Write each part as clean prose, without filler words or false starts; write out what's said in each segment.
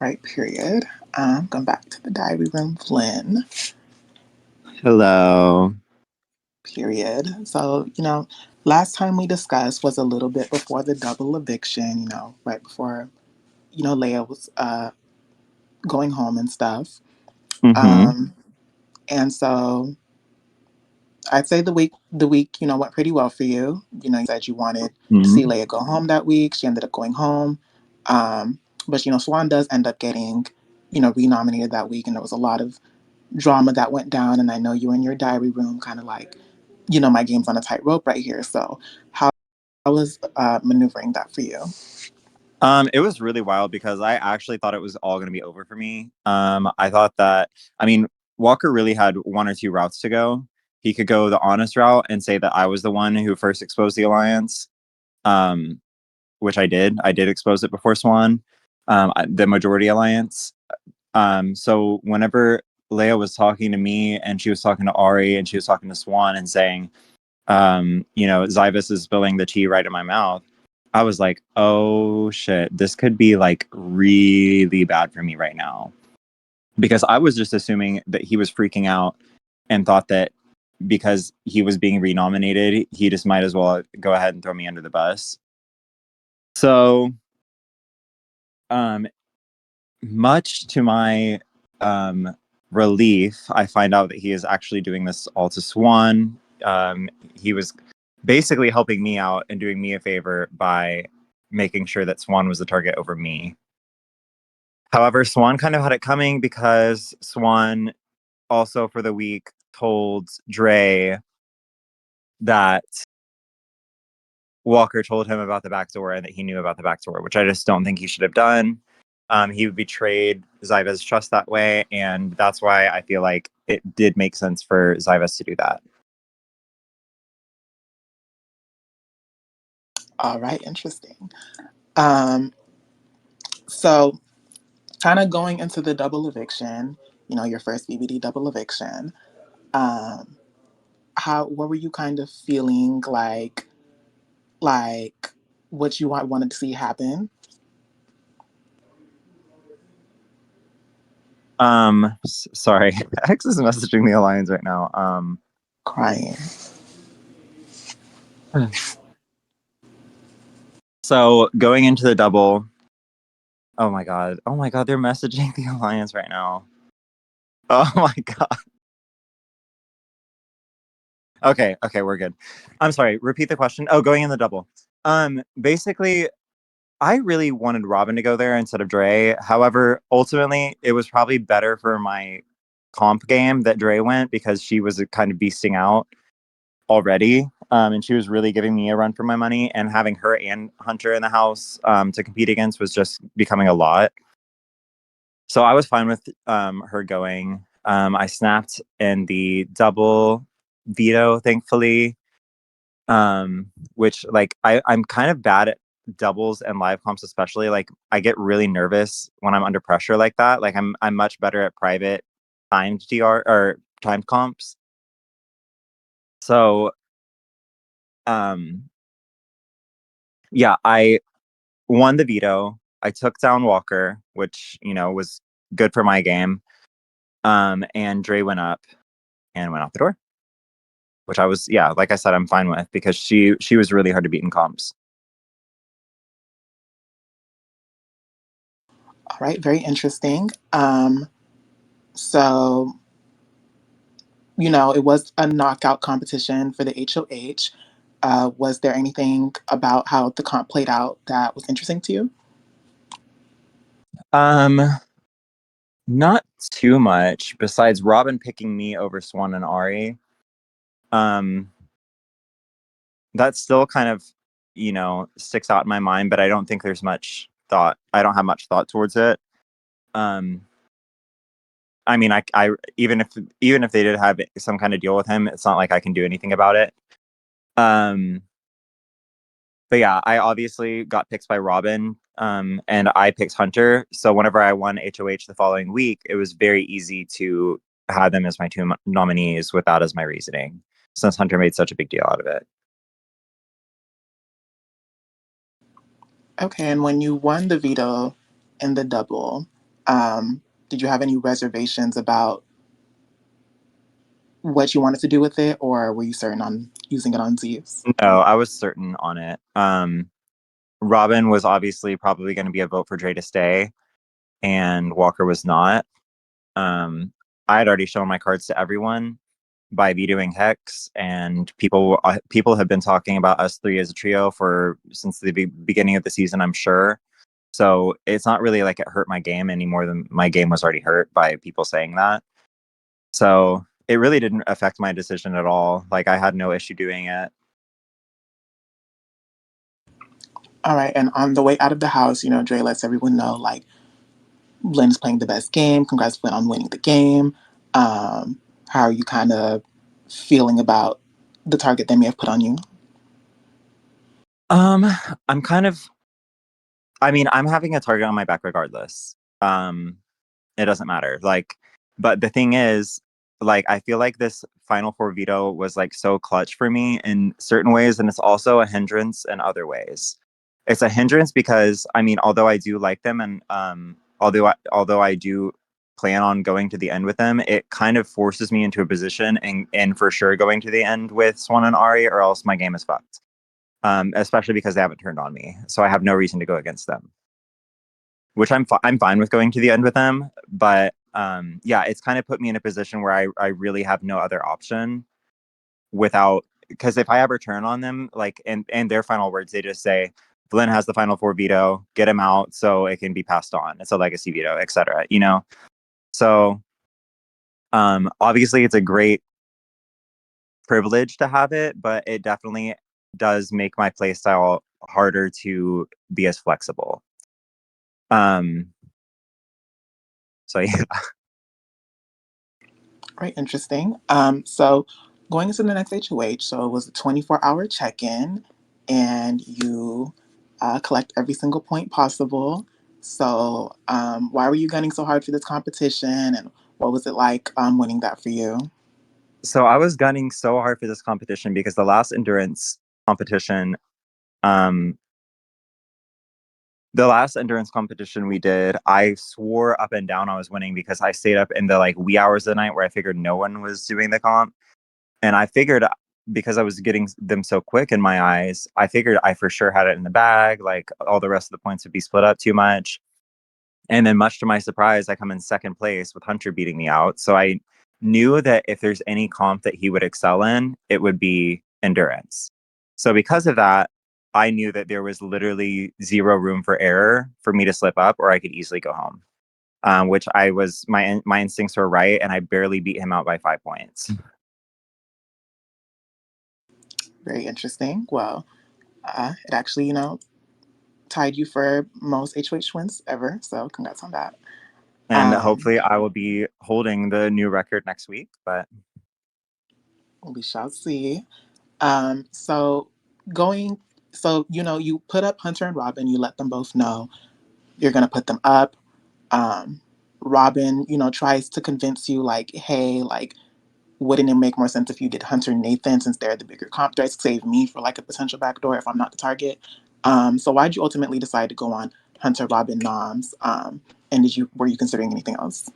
Right, period. Going back to the diary room, Vlin, Hello. period. So, last time we discussed was a little bit before the double eviction, right before, Leia was going home and stuff. Mm-hmm. Um, and so I'd say the week, went pretty well for you. You said you wanted to see hmm Leia go home that week. She ended up going home. But, Swan does end up getting, renominated that week. And there was a lot of drama that went down. And I know you were in your diary room, kind of like, my game's on a tightrope right here. So how was maneuvering that for you? It was really wild because I actually thought it was all going to be over for me. I thought that, I mean, Walker really had one or two routes to go. He could go the honest route and say that I was the one who first exposed the alliance, um, which I did. I did expose it before Swan, the majority alliance. So whenever Leia was talking to me and she was talking to Ari and she was talking to Swan and saying, Zybus is spilling the tea right in my mouth. I was like, oh shit, this could be like really bad for me right now. Because I was just assuming that he was freaking out and thought that because he was being renominated, he just might as well go ahead and throw me under the bus. So, um, much to my relief, I find out that he is actually doing this all to Swan. He was basically helping me out and doing me a favor by making sure that Swan was the target over me. However, Swan kind of had it coming because Swan also for the week told Dre that Walker told him about the backdoor and that he knew about the backdoor, which I just don't think he should have done. He betrayed Zyva's trust that way, and that's why I feel like it did make sense for Zyvas to do that. All right, interesting. Um, so kind of going into the double eviction, your first BBD double eviction. Um, what were you kind of feeling like what you wanted to see happen? Sorry, X is messaging the alliance right now. Crying. So going into the double, oh my god, they're messaging the alliance right now. Oh my god. Okay, we're good. I'm sorry. Repeat the question. Oh, going in the double. Basically, I really wanted Robin to go there instead of Dre. However, ultimately, it was probably better for my comp game that Dre went because she was kind of beasting out already. And she was really giving me a run for my money. And having her and Hunter in the house to compete against was just becoming a lot. So I was fine with her going. I snapped in the double veto, thankfully, which like I'm kind of bad at doubles and live comps, especially. Like I get really nervous when I'm under pressure like that. Like I'm much better at private timed DR or timed comps. So um yeah, I won the veto. I took down Walker, which was good for my game. And Dre went up and went out the door, which I was, yeah, like I said, I'm fine with because she was really hard to beat in comps. All right, very interesting. So, it was a knockout competition for the HOH. Was there anything about how the comp played out that was interesting to you? Um, Not too much besides Robin picking me over Swan and Ari. Um, that still kind of, sticks out in my mind, but I don't think there's much thought. I don't have much thought towards it. Um, I mean, I even if they did have some kind of deal with him, it's not like I can do anything about it. Um, but yeah, I obviously got picked by Robin, and I picked Hunter. So whenever I won HOH the following week, it was very easy to have them as my two nominees with that as my reasoning, since Hunter made such a big deal out of it. Okay, and when you won the veto in the double, Did you have any reservations about what you wanted to do with it, or were you certain on using it on Z's? No, I was certain on it. Robin was obviously probably going to be a vote for Dre to stay, and Walker was not. I had already shown my cards to everyone by vetoing Hex, and people have been talking about us three as a trio for since the beginning of the season, I'm sure. So it's not really like it hurt my game any more than my game was already hurt by people saying that. So it really didn't affect my decision at all. Like I had no issue doing it. All right, and on the way out of the house, Dre lets everyone know like Vlin is playing the best game. Congrats, Vlin, on winning the game. How are you kind of feeling about the target they may have put on you? Um, I'm kind of I mean, I'm having a target on my back regardless. It doesn't matter. Like, but the thing is, like, I feel like this Final Four veto was like so clutch for me in certain ways, and it's also a hindrance in other ways. It's a hindrance because I mean, although I do like them, and although I do plan on going to the end with them, it kind of forces me into a position and for sure going to the end with Swan and Ari, or else my game is fucked. Especially because they haven't turned on me, so I have no reason to go against them, which I'm fine with going to the end with them. But yeah, it's kind of put me in a position where I really have no other option without, because if I ever turn on them, like and their final words, they just say, Vlin has the final four veto, get him out so it can be passed on. It's a legacy veto, etc. You know, so obviously it's a great privilege to have it, but it definitely does make my playstyle harder to be as flexible. Um, so yeah. Right, interesting. So going into the next HOH, so it was a 24-hour check-in, and you collect every single point possible. So why were you gunning so hard for this competition, and what was it like winning that for you? So I was gunning so hard for this competition because the last endurance competition, um, we did, I swore up and down I was winning because I stayed up in the like wee hours of the night where I figured no one was doing the comp. And I figured because I was getting them so quick in my eyes, I figured I for sure had it in the bag. Like all the rest of the points would be split up too much. And then, much to my surprise, I come in second place with Hunter beating me out. So I knew that if there's any comp that he would excel in, it would be endurance. So because of that, I knew that there was literally zero room for error for me to slip up, or I could easily go home. Which my instincts were right, and I barely beat him out by 5 points. Very interesting. Well, it actually, tied you for most HOH wins ever. So congrats on that. And Um, hopefully, I will be holding the new record next week. But we shall see. So going, so you put up Hunter and Robin. You let them both know you're gonna put them up. Um, Robin, tries to convince you like, hey, like, wouldn't it make more sense if you did Hunter and Nathan since they're the bigger comp threats? Save me for like a potential backdoor if I'm not the target. So why'd you ultimately decide to go on Hunter, Robin, Noms? And were you considering anything else?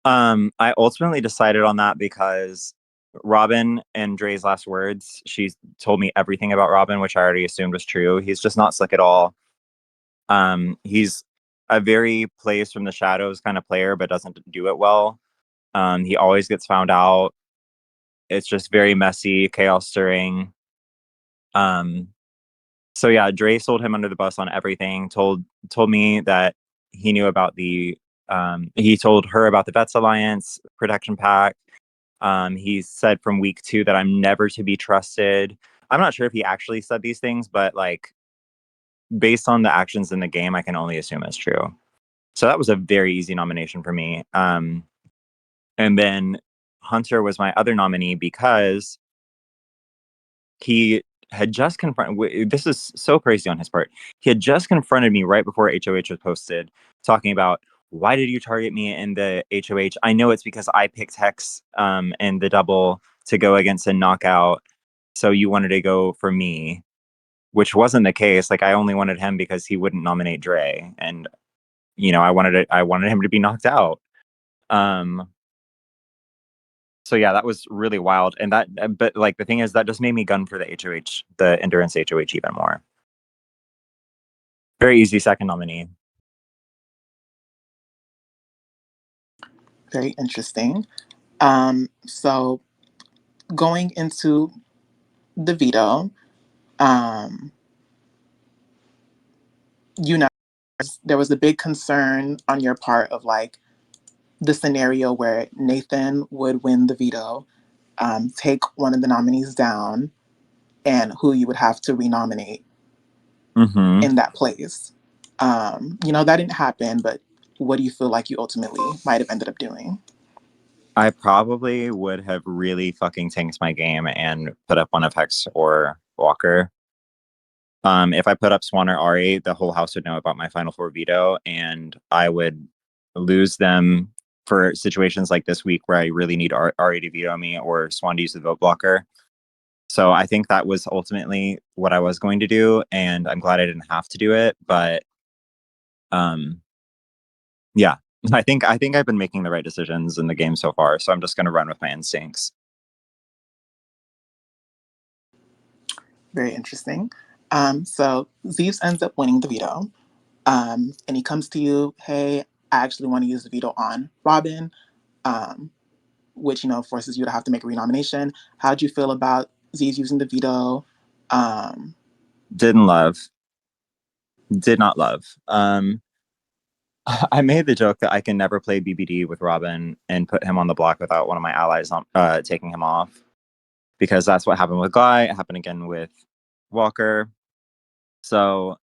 I ultimately decided on that because Robin and Dre's last words, she told me everything about Robin, which I already assumed was true. He's just not slick at all. He's a very plays from the shadows kind of player, but doesn't do it well. He always gets found out. It's just very messy, chaos stirring. Um, so yeah, Dre sold him under the bus on everything. Told me that he knew about he told her about the Vets Alliance protection pack. He said from week 2 that I'm never to be trusted. I'm not sure if he actually said these things, but like based on the actions in the game, I can only assume it's true. So that was a very easy nomination for me. And then Hunter was my other nominee because he had just confronted. This is so crazy on his part. He had just confronted me right before HOH was posted, talking about why did you target me in the HOH? I know it's because I picked Hex in the double to go against a knockout, so you wanted to go for me, which wasn't the case. Like I only wanted him because he wouldn't nominate Dre, and I wanted him to be knocked out. Um, so yeah, that was really wild. And but like the thing is, that just made me gun for the HOH, the endurance HOH even more. Very easy second nominee. Very interesting. So going into the veto, um, you know, there was a big concern on your part of like the scenario where Nathan would win the veto, take one of the nominees down, and who you would have to renominate Mm-hmm. in that place. That didn't happen, but what do you feel like you ultimately might have ended up doing? I probably would have really fucking tanked my game and put up one of Hex or Walker. If I put up Swan or Ari, the whole house would know about my Final Four veto, and I would lose them for situations like this week where I really need Ari to veto me or Swan to use the vote blocker. So I think that was ultimately what I was going to do, and I'm glad I didn't have to do it. But um, yeah, I think I've been making the right decisions in the game so far. So I'm just going to run with my instincts. Very interesting. So Zeus ends up winning the veto, and he comes to you, hey, I actually want to use the veto on Robin, um, which forces you to have to make a renomination. How do you feel about Zeus using the veto? Um, Didn't love, did not love. I made the joke that I can never play BBD with Robin and put him on the block without one of my allies taking him off, because that's what happened with Guy. It happened again with Walker. So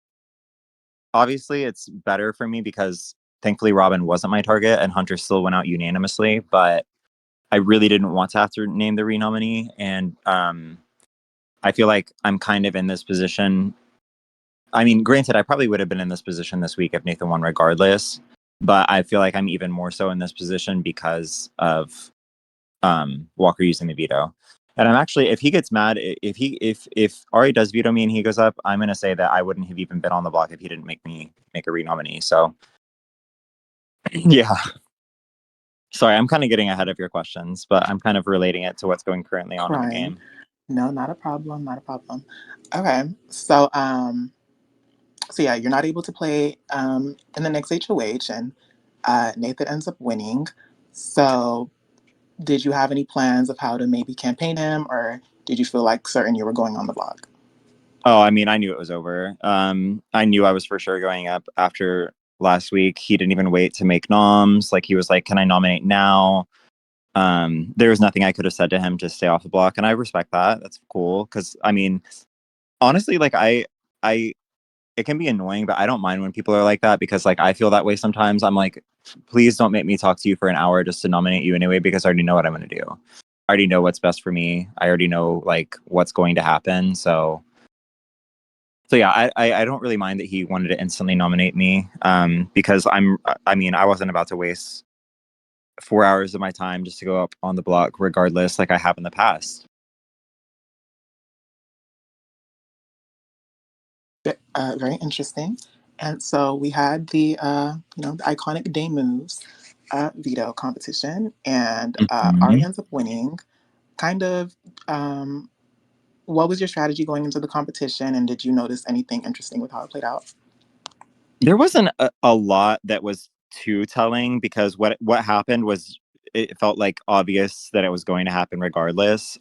obviously, it's better for me because thankfully Robin wasn't my target and Hunter still went out unanimously. But I really didn't want to have to name the renominee, and I feel like I'm kind of in this position. I mean, granted, I probably would have been in this position this week if Nathan won regardless, but I feel like I'm even more so in this position because of Walker using the veto. And I'm actually, if he gets mad, if Ari does veto me and he goes up, I'm gonna say that I wouldn't have even been on the block if he didn't make me make a renominee. So yeah, sorry, I'm kind of getting ahead of your questions, but I'm kind of relating it to what's going currently on in the crying. game. No, not a problem. Not a problem. Okay, so yeah, you're not able to play in the next HOH, and Nathan ends up winning. So, did you have any plans of how to maybe campaign him, or did you feel like certain you were going on the block? Oh, I mean, I knew it was over. I knew I was for sure going up after last week. He didn't even wait to make noms. Like he was like, "Can I nominate now?" There was nothing I could have said to him to stay off the block, and I respect that. That's cool because I mean, honestly, like I, it can be annoying, but I don't mind when people are like that because like I feel that way sometimes. I'm like, please don't make me talk to you for an hour just to nominate you anyway because I already know what I'm going to do. I already know what's best for me. I already know like what's going to happen. So yeah, I don't really mind that he wanted to instantly nominate me because I mean I wasn't about to waste 4 hours of my time just to go up on the block regardless like I have in the past. Very interesting. And so we had the iconic day moves veto competition, and Ari Mm-hmm. ends up winning. Kind of, um, what was your strategy going into the competition, and did you notice anything interesting with how it played out? There wasn't a lot that was too telling because what happened was it felt like obvious that it was going to happen regardless.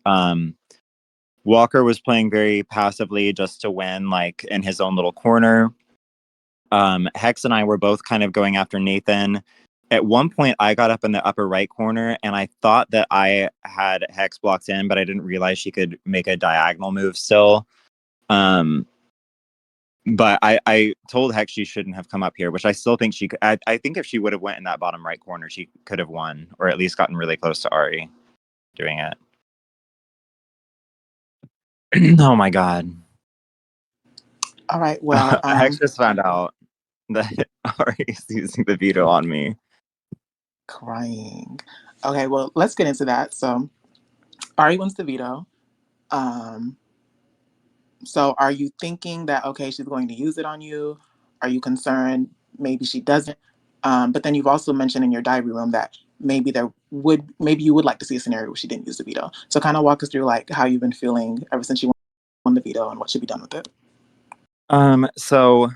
Walker was playing very passively just to win, like in his own little corner. Hex and I were both kind of going after Nathan. At one point, I got up in the upper right corner and I thought that I had Hex blocked in, but I didn't realize she could make a diagonal move still. Um, but I told Hex she shouldn't have come up here, which I still think she could. I think if she would have went in that bottom right corner, she could have won or at least gotten really close to Ari doing it. Oh my God. All right. Well, Hex just found out that Ari is using the veto on me. crying. Okay. Well, let's get into that. So Ari wins the veto. Um, so are you thinking that okay, she's going to use it on you? Are you concerned maybe she doesn't? But then you've also mentioned in your diary room that maybe you would like to see a scenario where she didn't use the veto. So kind of walk us through like how you've been feeling ever since you won the veto and what should be done with it. So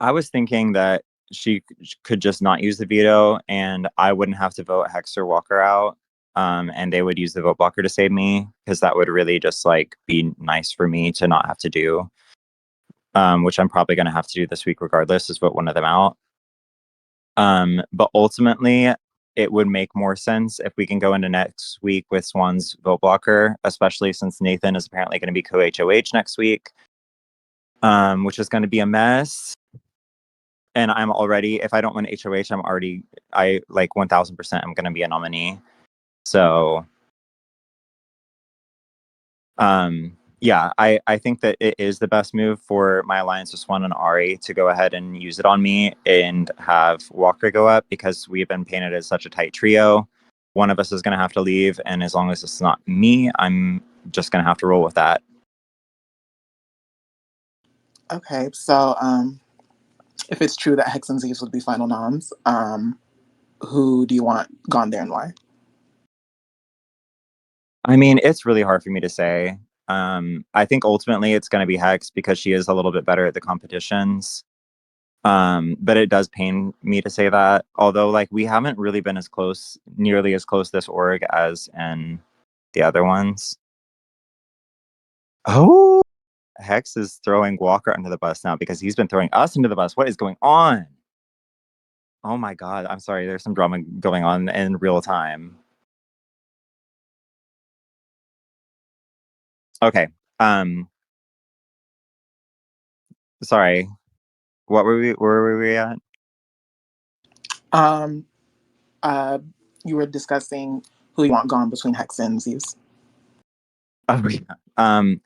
I was thinking that she could just not use the veto, and I wouldn't have to vote Hex or Walker out. And they would use the vote blocker to save me because that would really just like be nice for me to not have to do. Which I'm probably going to have to do this week regardless, is vote one of them out. But ultimately, it would make more sense if we can go into next week with Swan's vote blocker, especially since Nathan is apparently going to be co-HOH next week, which is going to be a mess. And I'm already, if I don't win HOH, I like 1000% I'm going to be a nominee. So, yeah, I think that it is the best move for my alliance with Swan and Ari to go ahead and use it on me and have Walker go up because we've been painted as such a tight trio. One of us is going to have to leave, and as long as it's not me, I'm just going to have to roll with that. Okay, so if it's true that Hex and Zeus would be final noms, who do you want gone there and why? I mean, it's really hard for me to say. I think ultimately it's going to be Hex because she is a little bit better at the competitions. But it does pain me to say that. Although, like, we haven't really been nearly as close this org as in the other ones. Oh, Hex is throwing Walker under the bus now because he's been throwing us under the bus. What is going on? Oh my god, I'm sorry. There's some drama going on in real time. Okay. Um, sorry. Where were we at? Um, uh, you were discussing who you want gone between Hex and Zeus. Oh yeah. Um,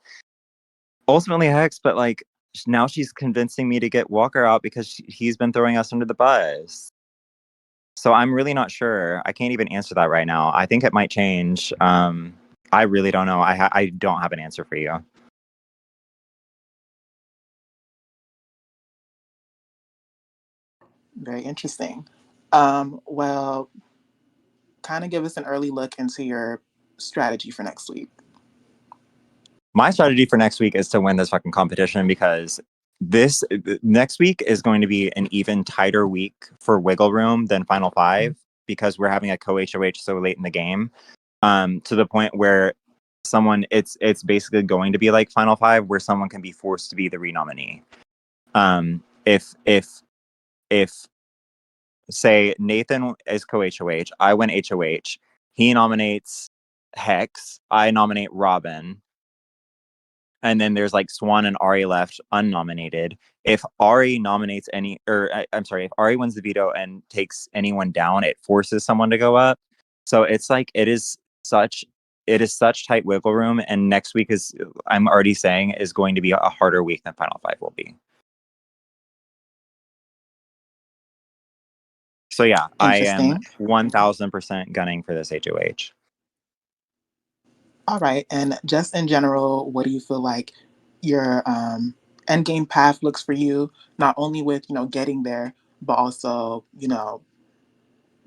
ultimately Hex, but like now she's convincing me to get Walker out because he's been throwing us under the bus. So I'm really not sure. I can't even answer that right now. I think it might change. I really don't know. I don't have an answer for you. Very interesting. Well, kind of give us an early look into your strategy for next week. My strategy for next week is to win this fucking competition because this next week is going to be an even tighter week for Wiggle Room than Final Five because we're having a co-HOH so late in the game. To the point where it's basically going to be like Final Five where someone can be forced to be the renominee. If say Nathan is co-HOH, I win HOH, he nominates Hex, I nominate Robin, and then there's like Swan and Ari left unnominated. If Ari nominates I'm sorry, if Ari wins the veto and takes anyone down, it forces someone to go up. So it's like it is such tight wiggle room, and next week is I'm already saying is going to be a harder week than Final Five will be. So yeah, I am Interesting. 1000% gunning for this HOH. All right. And just in general, what do you feel like your end game path looks for you? Not only with getting there, but also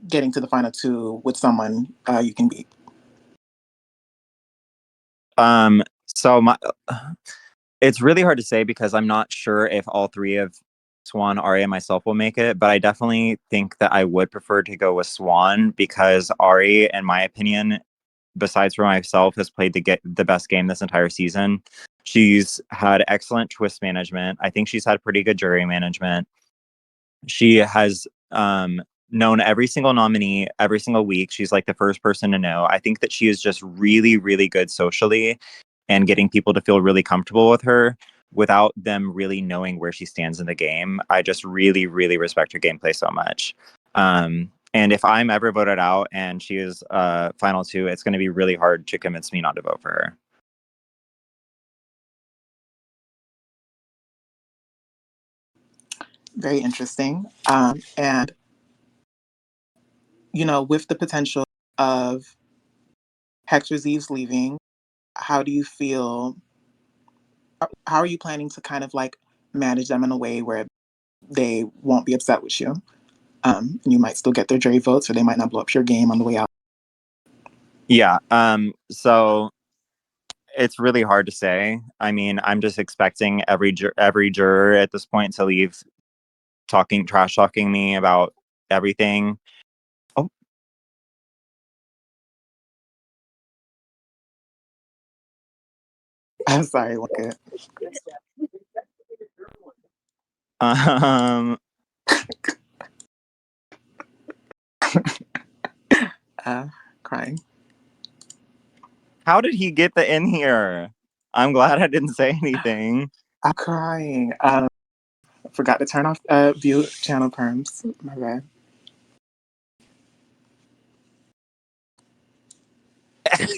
getting to the final two with someone you can beat. So it's really hard to say because I'm not sure if all three of Swan, Ari, and myself will make it, but I definitely think that I would prefer to go with Swan because Ari, in my opinion, besides for myself, has played the best game this entire season. She's had excellent twist management. I think she's had pretty good jury management. She has known every single nominee every single week. She's like the first person to know. I think that she is just really, really good socially and getting people to feel really comfortable with her without them really knowing where she stands in the game. I just really, really respect her gameplay so much. And if I'm ever voted out and she is final two, it's going to be really hard to convince me not to vote for her. Very interesting. And with the potential of Hector Zeeves leaving, how do you feel? How are you planning to kind of like manage them in a way where they won't be upset with you? And you might still get their jury votes, or they might not blow up your game on the way out. Yeah. So it's really hard to say. I mean, I'm just expecting every juror at this point to leave trash talking me about everything. Oh, I'm sorry, look at um, uh, crying. how did he get in here? I'm glad I didn't say anything. I'm crying. Forgot to turn off view channel perms. My bad.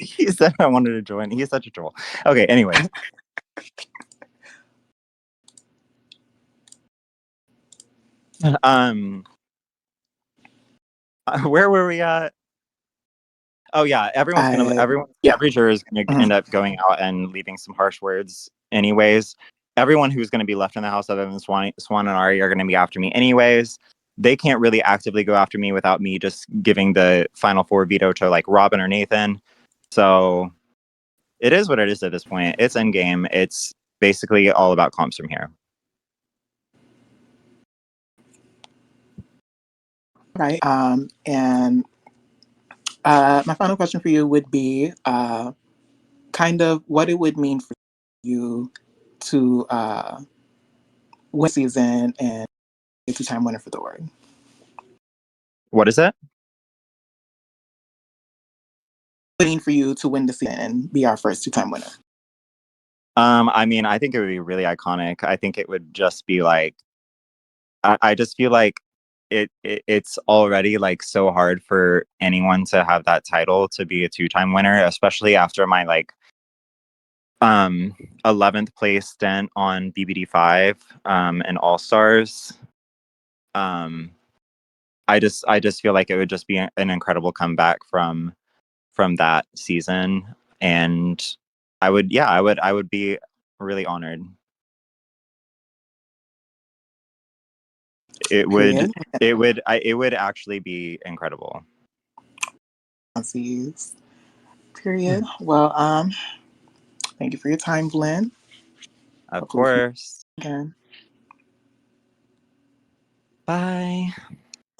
He said I wanted to join. He's such a troll. Okay, anyways. Um, where were we at? Oh yeah, Yeah. every juror is gonna Mhm. end up going out and leaving some harsh words anyways. Everyone who's gonna be left in the house other than Swan and Ari are gonna be after me anyways. They can't really actively go after me without me just giving the final four veto to like Robin or Nathan. So it is what it is at this point. It's endgame. It's basically all about comps from here. Right. And my final question for you would be kind of what it would mean for you to win season and be a two-time winner for the award. What is it? What would it mean for you to win the season and be our first two-time winner? I mean, I think it would be really iconic. I think it would just be like I just feel like it's already like so hard for anyone to have that title to be a two-time winner, especially after my like 11th place stint on BBD5 and All Stars. Um I just feel like it would just be an incredible comeback from that season, and I would be really honored. It would Period. it would actually be incredible. Nazis. Period. Well, thank you for your time, Vlin. Of Hopefully we can course. again. Bye.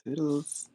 Toodles.